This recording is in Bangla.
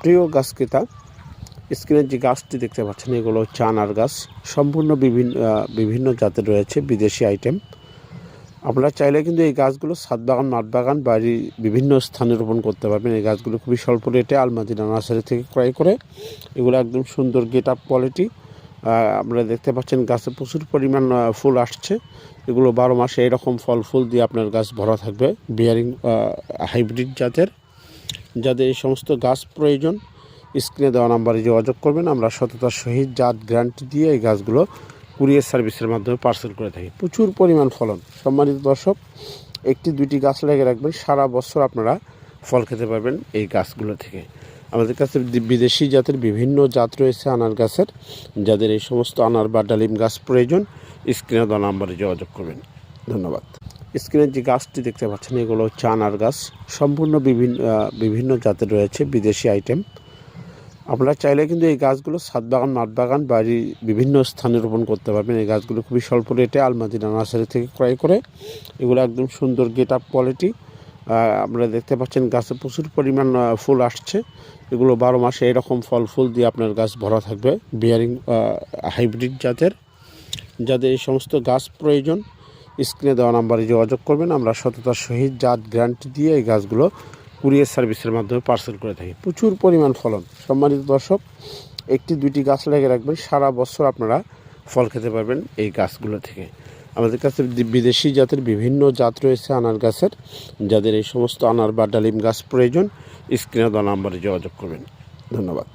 প্রিয় গাছ ক্রেতা, স্ক্রিনের যে গাছটি দেখতে পাচ্ছেন এগুলো হচ্ছে আনার গাছ। সম্পূর্ণ বিভিন্ন জাতের রয়েছে, বিদেশি আইটেম। আপনারা চাইলে কিন্তু এই গাছগুলো ছাদ বাগান, মাঠ বাগান, বাড়ির বিভিন্ন স্থানে রোপণ করতে পারবেন। এই গাছগুলো খুবই স্বল্প রেটে আলমাদিনা নার্সারি থেকে ক্রয় করে, এগুলো একদম সুন্দর গেট আপ কোয়ালিটি। আপনারা দেখতে পাচ্ছেন গাছে প্রচুর পরিমাণ ফুল আসছে। এগুলো 12 মাসে এরকম ফল ফুল দিয়ে আপনার গাছ ভরা থাকবে। বিয়ারিং হাইব্রিড জাতের। যাদের এই সমস্ত গাছ প্রয়োজন, স্ক্রিনে দেওয়া নাম্বারে যোগাযোগ করবেন। আমরা সততার সহিত জাত গ্যারান্টি দিয়ে এই গাছগুলো কুরিয়ার সার্ভিসের মাধ্যমে পার্সেল করে থাকি। প্রচুর পরিমাণ ফলন। সম্মানিত দর্শক, একটি দুইটি গাছ লাগিয়ে রাখবেন, সারা বছর আপনারা ফল খেতে পারবেন এই গাছগুলো থেকে। আমাদের কাছে বিদেশি জাতের বিভিন্ন জাত রয়েছে আনার গাছের। যাদের এই সমস্ত আনার বা ডালিম গাছ প্রয়োজন, স্ক্রিনে দেওয়া নাম্বারে যোগাযোগ করবেন। ধন্যবাদ। স্ক্রিনের যে গাছটি দেখতে পাচ্ছেন এগুলো হচ্ছে আনার গাছ। সম্পূর্ণ বিভিন্ন জাতের রয়েছে, বিদেশি আইটেম। আপনারা চাইলে কিন্তু এই গাছগুলো ছাদ বাগান, মাঠ বাগান, বাড়ির বিভিন্ন স্থানে রোপণ করতে পারবেন। এই গাছগুলো খুবই স্বল্প রেটে আলমাদিনা নার্সারি থেকে ক্রয় করে, এগুলো একদম সুন্দর গেট আপ কোয়ালিটি। আপনারা দেখতে পাচ্ছেন গাছে প্রচুর পরিমাণ ফুল আসছে। এগুলো 12 মাসে এরকম ফল ফুল দিয়ে আপনার গাছ ভরা থাকবে। বিয়ারিং হাইব্রিড জাতের। যাদের এই সমস্ত গাছ প্রয়োজন, স্ক্রিনে দেওয়া নাম্বারে যোগাযোগ করবেন। আমরা সততার সহিত জাত গ্যারান্টি দিয়ে এই গাছগুলো কুরিয়ার সার্ভিসের মাধ্যমে পার্সেল করে থাকি। প্রচুর পরিমাণ ফলন। সম্মানিত দর্শক, একটি দুইটি গাছ লাগিয়ে রাখবেন, সারা বছর আপনারা ফল খেতে পারবেন এই গাছগুলো থেকে। আমাদের কাছে বিদেশি জাতের বিভিন্ন জাত রয়েছে আনার গাছের। যাদের এই সমস্ত আনার বা ডালিম গাছ প্রয়োজন, স্ক্রিনে দেওয়া নাম্বারে যোগাযোগ করবেন। ধন্যবাদ।